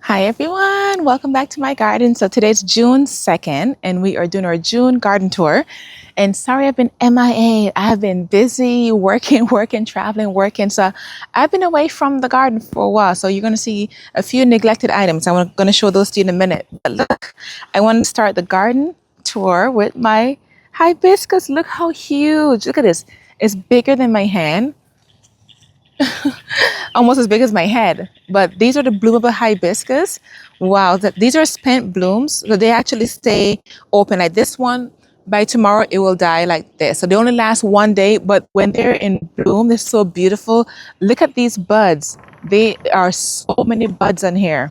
Hi everyone, welcome back to my garden. So today's June 2nd and we are doing our June garden tour. And sorry I've been MIA. I have been busy working, traveling, working. So I've been away from the garden for a while. So you're going to see a few neglected items. I'm going to show those to you in a minute. But look, I want to start the garden tour with my hibiscus. Look how huge. Look at this. It's bigger than my hand, almost as big as my head. But these are the bloomable hibiscus. Wow, these are spent blooms. So they actually stay open. Like this one, by tomorrow, it will die like this. So they only last one day, but when they're in bloom, they're so beautiful. Look at these buds. They are so many buds on here.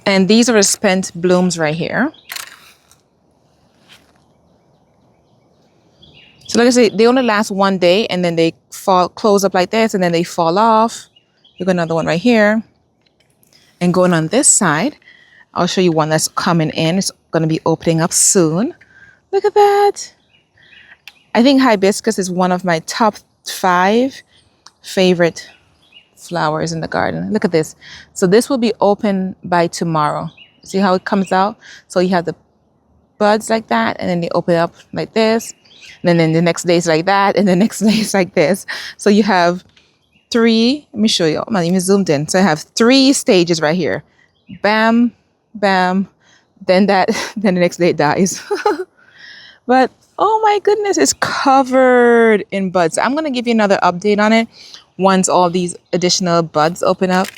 And these are the spent blooms right here. So like I say, they only last one day and then they close up like this and then they fall off. You got another one right here. And going on this side, I'll show you one that's coming in. It's going to be opening up soon. Look at that. I think hibiscus is one of my top 5 favorite flowers in the garden. Look at this. So this will be open by tomorrow. See how it comes out? So you have the buds like that, and then they open up like this. And then the next day is like that, and the next day is like this. So you have 3, let me show you. I'm not even zoomed in. So I have 3 stages right here. Bam, bam, then that, then the next day it dies. But oh my goodness, it's covered in buds. I'm gonna give you another update on it once all these additional buds open up.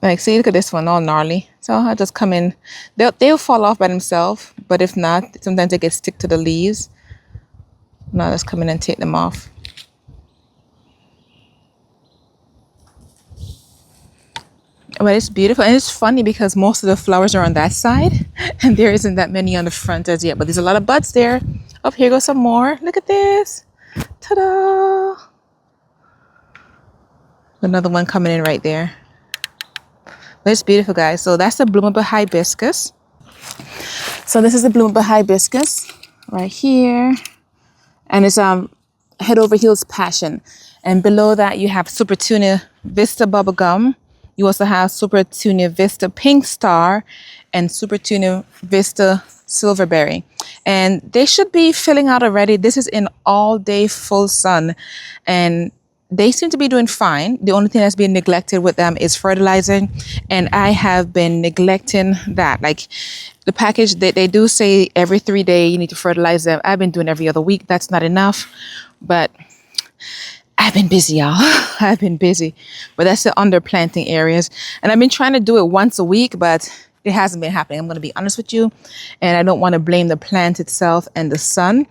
Like, see, look at this one, all gnarly. So I'll just come in. They'll fall off by themselves, but if not, sometimes they get stick to the leaves. Now let's come in and take them off. But it's beautiful, and it's funny because most of the flowers are on that side and there isn't that many on the front as yet, but there's a lot of buds there. Oh, here goes some more. Look at this. Ta-da. Another one coming in right there. But it's beautiful, guys. So that's the bloomable hibiscus. So this is the bloomable hibiscus right here, and it's head over heels passion. And below that you have Super Tunia Vista bubblegum. You also have Super Tunia Vista Pink Star and Super Tunia Vista Silverberry. And they should be filling out already. This is in all day full sun. And they seem to be doing fine. The only thing that's being neglected with them is fertilizing. And I have been neglecting that. Like the package, they do say every 3 days you need to fertilize them. I've been doing every other week. That's not enough. But I've been busy, y'all. I've been busy. But that's the underplanting areas. And I've been trying to do it once a week, but it hasn't been happening. I'm going to be honest with you. And I don't want to blame the plant itself and the sun.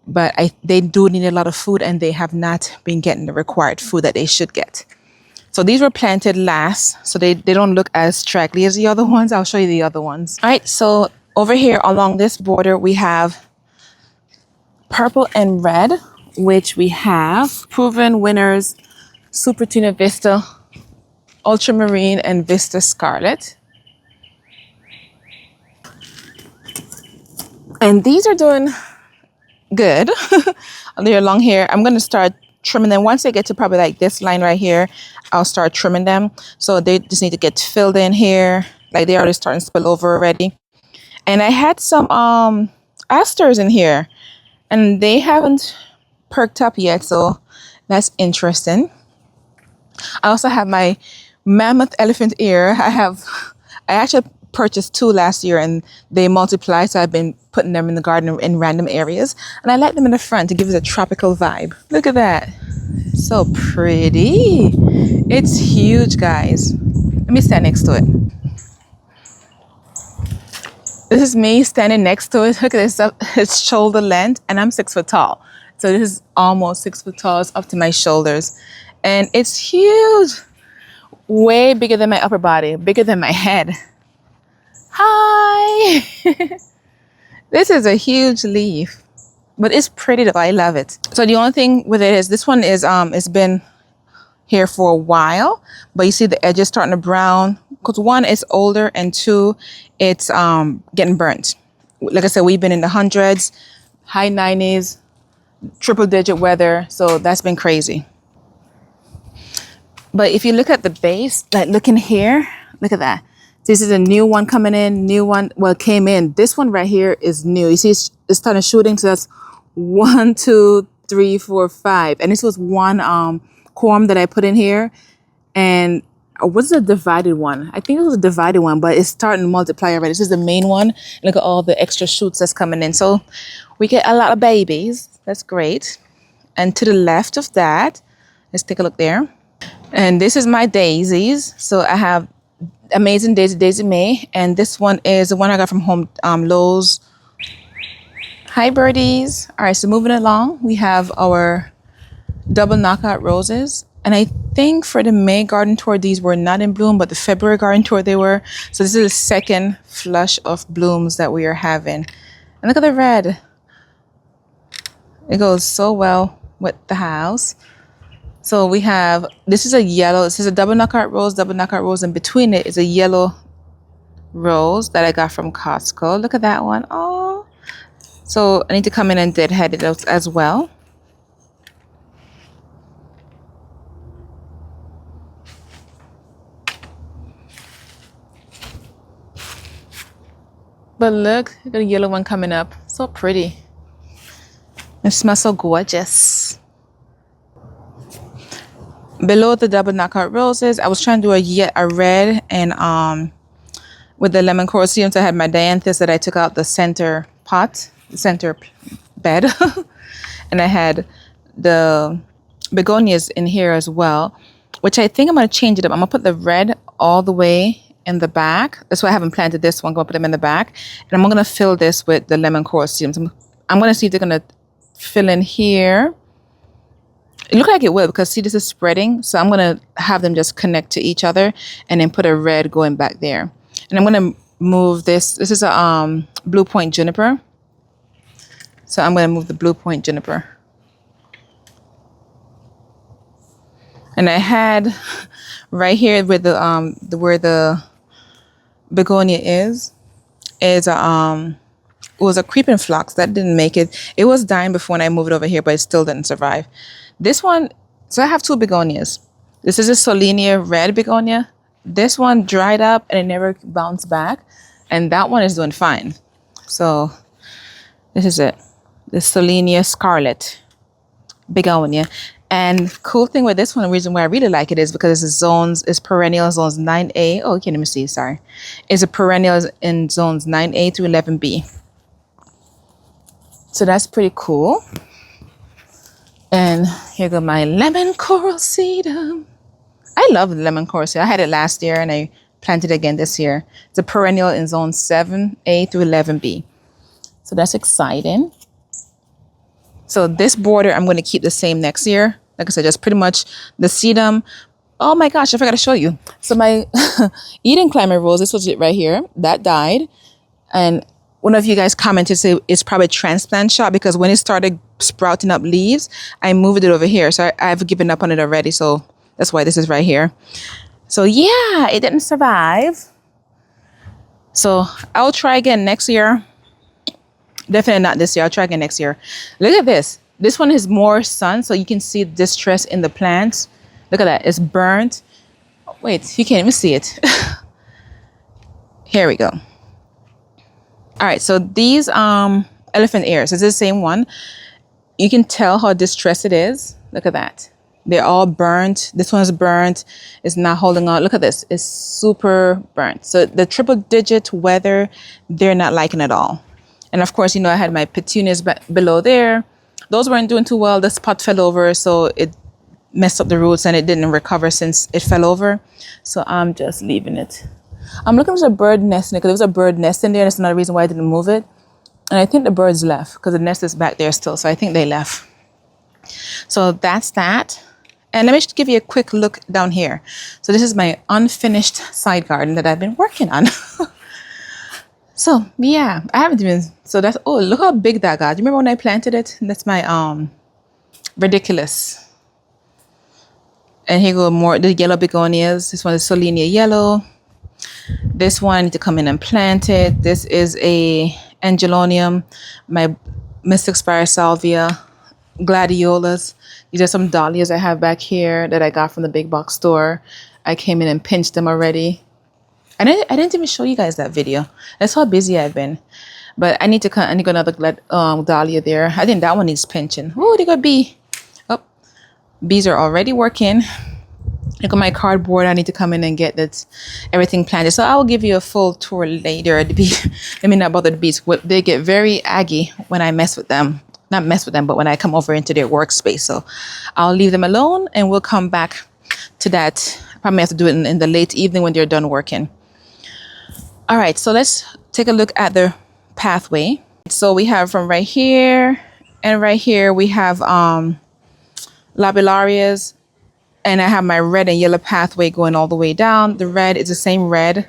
But they do need a lot of food, and they have not been getting the required food that they should get. So these were planted last, so they don't look as straggly as the other ones. I'll show you the other ones. All right, so over here along this border, we have purple and red, which we have proven winners, Super Tuna Vista, Ultramarine, and Vista Scarlet. And these are doing good. They're long hair. I'm going to start trimming them. Once they get to probably like this line right here, I'll start trimming them. So they just need to get filled in here. Like they're already starting to spill over already. And I had some asters in here, and they haven't perked up yet, so that's interesting. I also have my mammoth elephant ear. I actually purchased 2 last year, and they multiply, so I've been putting them in the garden in random areas, and I like them in the front to give it a tropical vibe. Look at that. So pretty. It's huge, guys. Let me stand next to it. This is me standing next to it. Look at this, it's shoulder length, and I'm 6 foot tall. So this is almost 6 foot tall. It's up to my shoulders. And it's huge. Way bigger than my upper body. Bigger than my head. Hi! This is a huge leaf. But it's pretty though. I love it. So the only thing with it is this one is it's been here for a while. But you see the edges starting to brown. Because 1, it's older, and 2, it's getting burnt. Like I said, we've been in the hundreds, high 90s, triple digit weather. So that's been crazy. But if you look at the base, like look in here, look at that. This is a new one coming in, new one, well, came in. This one right here is new. You see, it's starting shooting. So that's 1, 2, 3, 4, 5. And this was one quorum that I put in here. And what's a divided one? I think it was a divided one, but it's starting to multiply already. This is the main one. Look at all the extra shoots that's coming in. So we get a lot of babies. That's great. And to the left of that, let's take a look there. And this is my daisies. So I have Amazing Daisy, Daisy May. And this one is the one I got from Home Lowe's. Hi, birdies. All right, so moving along, we have our double knockout roses. And I think for the May garden tour, these were not in bloom, but the February garden tour, they were. So this is the second flush of blooms that we are having. And look at the red. It goes so well with the house. So we have, this is a yellow, this is a double knockout rose, and between it is a yellow rose that I got from Costco. Look at that one. Oh, so I need to come in and deadhead it as well. But look at the yellow one coming up. So pretty. It smells so gorgeous. Below the double knockout roses, I was trying to do a red and with the lemon coral seeds. I had my dianthus that I took out the center pot, the center bed, and I had the begonias in here as well, which I think I'm going to change it up. I'm going to put the red all the way in the back. That's why I haven't planted this one. I'm going to put them in the back, and I'm going to fill this with the lemon coral seeds. I'm going to see if they're going to fill in here. It looks like it will because see, this is spreading. So I'm going to have them just connect to each other and then put a red going back there. And I'm going to move this. This is a blue point juniper. So I'm going to move the blue point juniper. And I had right here where where the begonia is it was a creeping phlox that didn't make it. It was dying before when I moved it over here, but it still didn't survive. This one, so I have two begonias. This is a Solenia red begonia. This one dried up and it never bounced back. And that one is doing fine. So this is it. The Solenia scarlet begonia. And cool thing with this one, the reason why I really like it is because it's perennial zones 9A. Oh, you can't even see, sorry. It's a perennial in zones 9A to 11B. So that's pretty cool. And here go my lemon coral sedum. I love the lemon coral sedum. I had it last year and I planted it again this year. It's a perennial in zone 7A through 11B. So that's exciting. So this border, I'm going to keep the same next year. Like I said, just pretty much the sedum. Oh my gosh, I forgot to show you. So my Eden climate rose, this was it right here. That died. And one of you guys commented, say it's probably transplant shot because when it started sprouting up leaves, I moved it over here. So I've given up on it already. So that's why this is right here. So yeah, it didn't survive. So I'll try again next year. Definitely not this year. I'll try again next year. Look at this. This one has more sun, so you can see distress in the plants. Look at that. It's burnt. Wait, you can't even see it. Here we go. All right, so these elephant ears, it's the same one. You can tell how distressed it is. Look at that. They're all burnt. This one's burnt. It's not holding on. Look at this. It's super burnt. So the triple digit weather, they're not liking it at all. And of course, you know, I had my petunias below there. Those weren't doing too well. The spot fell over, so it messed up the roots and it didn't recover since it fell over. So I'm just leaving it. I'm looking for a bird nest in it because there was a bird nest in there. That's another reason why I didn't move it. And I think the birds left because the nest is back there still. So I think they left. So that's that. And let me just give you a quick look down here. So this is my unfinished side garden that I've been working on. So yeah, I haven't even, so that's, oh, look how big that got. Do you remember when I planted it? That's my ridiculous. And here go more, the yellow begonias. This one is Solenia yellow. This one I need to come in and plant it. This is a angelonium, my Mystic Spire salvia. gladiolas. These are some dahlias I have back here that I got from the big box store. I came in and pinched them already. I didn't even show you guys that video. That's how busy I've been. But I need to cut. I need another dahlia there. I think that one needs pinching. Oh, they got bee. Oh, bees are already working. Look at my cardboard. I need to come in and get that everything planted. So I will give you a full tour later. The bee, I mean, not about the bees. They get very aggy when I mess with them. Not mess with them, but when I come over into their workspace. So I'll leave them alone and we'll come back to that. Probably have to do it in the late evening when they're done working. All right, so let's take a look at the pathway. So we have from right here and right here, we have labellarias. And I have my red and yellow pathway going all the way down. The red is the same red,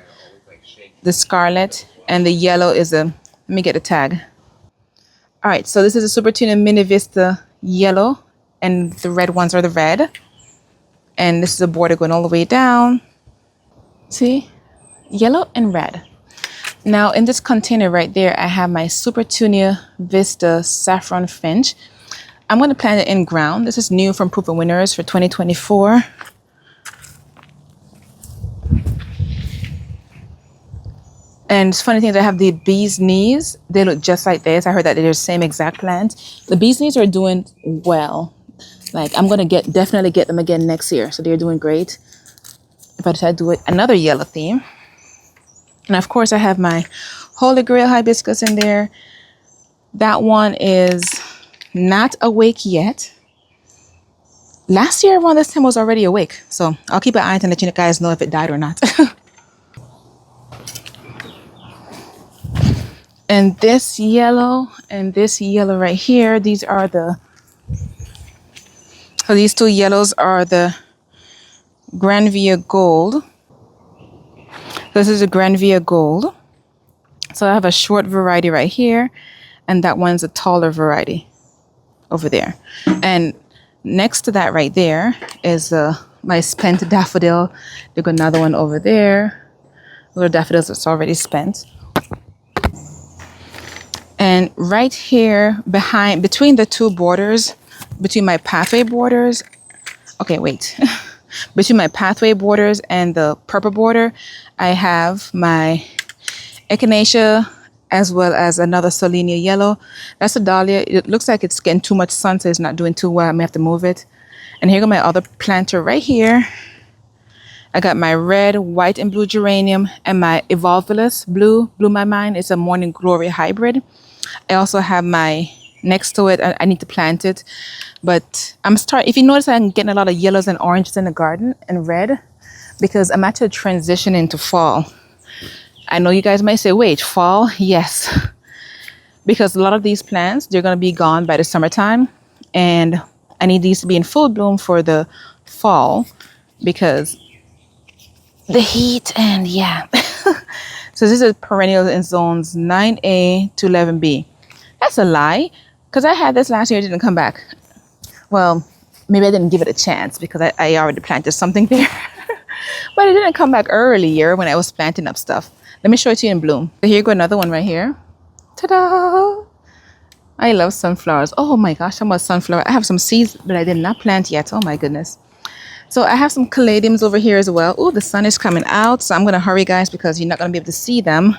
the scarlet, and the yellow is a, let me get a tag. All right, so this is a Super Tuna Mini Vista yellow, and the red ones are the red. And this is a border going all the way down. See, yellow and red. Now in this container right there, I have my Super Tuna Vista Saffron Finch. I'm going to plant it in ground. This is new from Proof of Winners for 2024. And it's funny thing that I have the bee's knees. They look just like this. I heard that they're the same exact plant. The bee's knees are doing well. Like I'm going to definitely get them again next year. So they're doing great. If I decide to do another yellow theme. And of course I have my Holy Grail hibiscus in there. That one is not awake yet. Last year around this time was already awake. So I'll keep an eye on it and let you guys know if it died or not. And this yellow right here, these are the, so these two yellows are the Granvia Gold. This is a Granvia Gold. So I have a short variety right here, and that one's a taller variety over there. And next to that right there is my spent daffodil. There's another one over there. Little daffodils that's already spent. And right here between the two borders, between my pathway borders, okay, wait. Between my pathway borders and the purple border, I have my echinacea as well as another Solenia yellow. That's a dahlia. It looks like it's getting too much sun, so it's not doing too well. I may have to move it. And here go my other planter right here. I got my red, white, and blue geranium and my Evolvulus blue. Blew my mind. It's a Morning Glory hybrid. I also have my, next to it, I need to plant it. But if you notice, I'm getting a lot of yellows and oranges in the garden and red because I'm actually transitioning to fall. I know you guys might say, wait, fall? Yes. Because a lot of these plants, they're going to be gone by the summertime. And I need these to be in full bloom for the fall because the heat and yeah. So this is perennial in zones 9A to 11B. That's a lie because I had this last year. It didn't come back. Well, maybe I didn't give it a chance because I already planted something there. But it didn't come back earlier when I was planting up stuff. Let me show it to you in bloom. So here go another one right here. Ta-da! I love sunflowers. Oh my gosh, how much sunflower. I have some seeds that I did not plant yet. Oh my goodness. So I have some caladiums over here as well. Oh, the sun is coming out. So I'm going to hurry, guys, because you're not going to be able to see them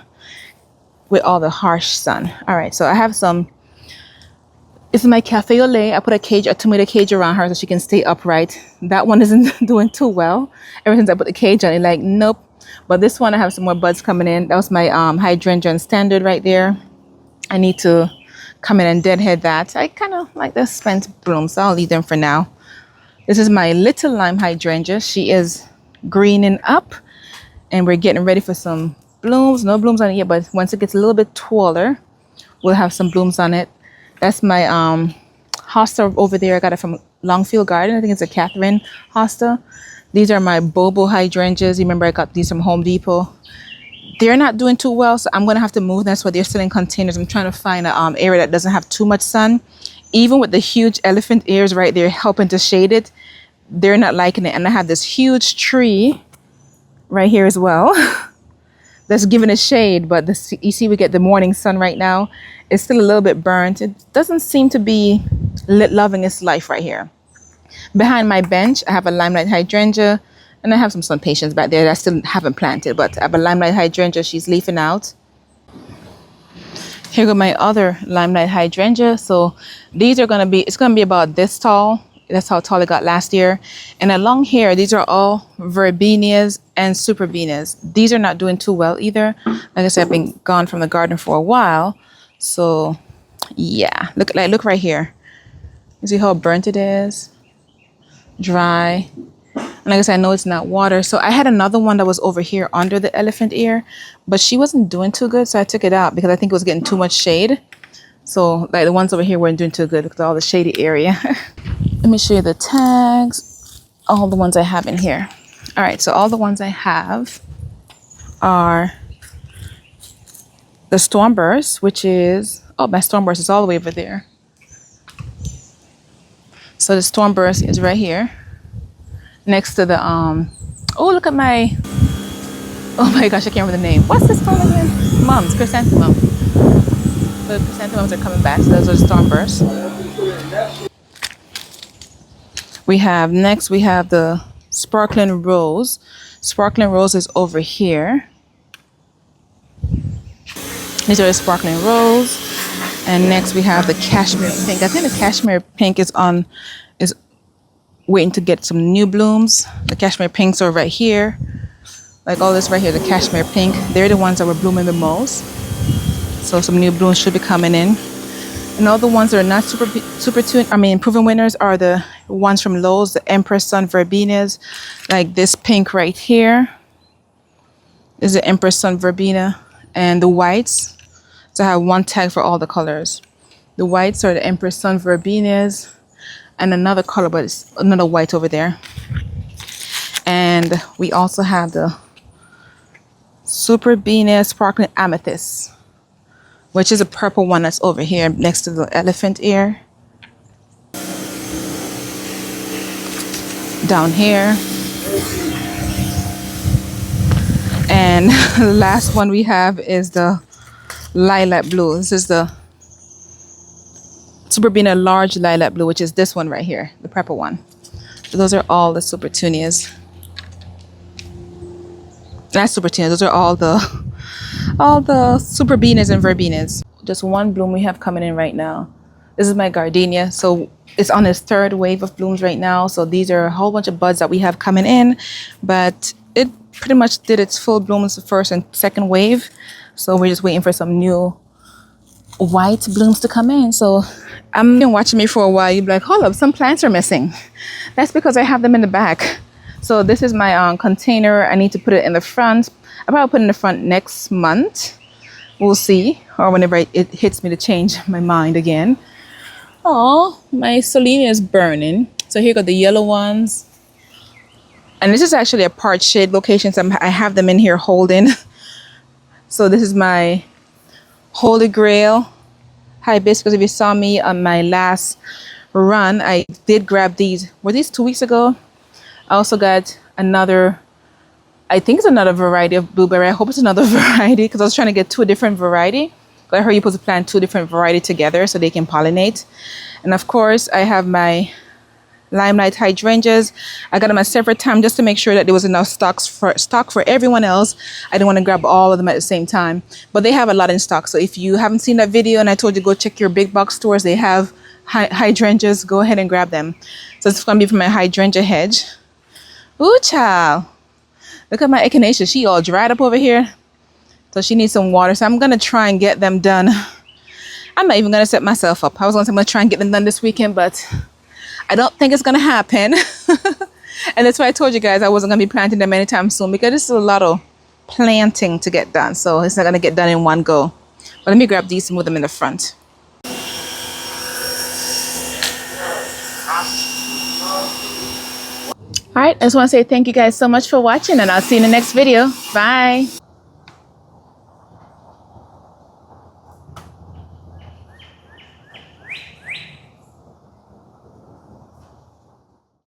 with all the harsh sun. All right, so I have some. This is my cafe au lait. I put a tomato cage around her so she can stay upright. That one isn't doing too well. Ever since I put the cage on it, like, nope. But this one, I have some more buds coming in. That was my hydrangea standard right there. I need to come in and deadhead that. I kind of like the spent blooms, so I'll leave them for now. This is my little lime hydrangea. She is greening up, and we're getting ready for some blooms. No blooms on it yet, but once it gets a little bit taller, we'll have some blooms on it. That's my hosta over there. I got it from Longfield Garden. I think it's a Catherine hosta. These are my Bobo hydrangeas. Remember, I got these from Home Depot. They're not doing too well, so I'm going to have to move them. That's why they're still in containers. I'm trying to find an area that doesn't have too much sun. Even with the huge elephant ears right there helping to shade it, they're not liking it. And I have this huge tree right here as well that's giving it shade. But you see we get the morning sun right now. It's still a little bit burnt. It doesn't seem to be loving its life right here. Behind my bench, I have a limelight hydrangea, and I have some sun patience back there that I still haven't planted, but I have a limelight hydrangea. She's leafing out. Here go my other limelight hydrangea. So these are gonna be, it's gonna be about this tall. That's how tall it got last year. And along here, these are all verbenias and superbenias. These are not doing too well either. Like I said, I've been gone from the garden for a while. So yeah, look right here. You see how burnt it is? Dry. And like I said, I know it's not water. So I had another one that was over here under the elephant ear, but she wasn't doing too good. So I took it out because I think it was getting too much shade. So like the ones over here weren't doing too good because of all the shady area. Let me show you the tags. All the ones I have in here. All right, so all the ones I have are the Stormburst, which is, oh, my Stormburst is all the way over there. So the Stormburst is right here. Next to the, oh, look at my, oh my gosh, I can't remember the name. What's this called again? Mums, chrysanthemum. The chrysanthemums are coming back, so those are the Stormbursts. We have, next we have the Sparkling Rose. Sparkling Rose is over here. These are the Sparkling Rose. And next we have the Cashmere Pink. I think the Cashmere Pink is waiting to get some new blooms. The Cashmere Pinks are right here. Like all this right here, the Cashmere Pink. They're the ones that were blooming the most. So some new blooms should be coming in. And all the ones that are not proven winners are the ones from Lowe's, the Empress Sun Verbenas. Like this pink right here is the Empress Sun Verbena. And the whites, so I have one tag for all the colors. The whites are the Empress Sun Verbenas. And another color, but it's another white over there. And we also have the Superbena Sparkling Amethyst, which is a purple one that's over here next to the elephant ear. Down here. And the last one we have is the Lilac Blue. This is the Superbena Large Lilac Blue, which is this one right here, the purple one. So those are all the Supertunias. Not Supertunias, those are all the Superbenas and Verbenas. Just one bloom we have coming in right now. This is my gardenia. So it's on its third wave of blooms right now. So these are a whole bunch of buds that we have coming in, but it pretty much did its full blooms the first and second wave. So we're just waiting for some new white blooms to come in. So I'm been watching me for a while. You'd be like, hold up, some plants are missing. That's because I have them in the back. So this is my container. I need to put it in the front. I'll probably put it in the front next month. We'll see. Or whenever it hits me to change my mind again. Oh, my Solenia is burning. So here go the yellow ones. And this is actually a part shade location. So I have them in here holding. So this is my Holy Grail hibiscus. If you saw me on my last run, I did grab these. Were these 2 weeks ago? I also got another, I think it's another variety of blueberry. I hope it's another variety because I was trying to get two different variety. But I heard you're supposed to plant two different variety together so they can pollinate. And of course, I have my limelight hydrangeas. I got them at separate times just to make sure that there was enough stock for everyone else. I didn't want to grab all of them at the same time. But they have a lot in stock. So if you haven't seen that video and I told you go check your big box stores, they have hydrangeas. Go ahead and grab them. So it's going to be for my hydrangea hedge. Ooh, child. Look at my echinacea. She all dried up over here. So she needs some water. So I'm going to try and get them done. I'm not even going to set myself up. I was going to say I'm going to try and get them done this weekend, but I don't think it's going to happen. And that's why I told you guys I wasn't going to be planting them anytime soon because this is a lot of planting to get done. So it's not going to get done in one go. But let me grab these and move them in the front. All right, I just want to say thank you guys so much for watching, and I'll see you in the next video. Bye.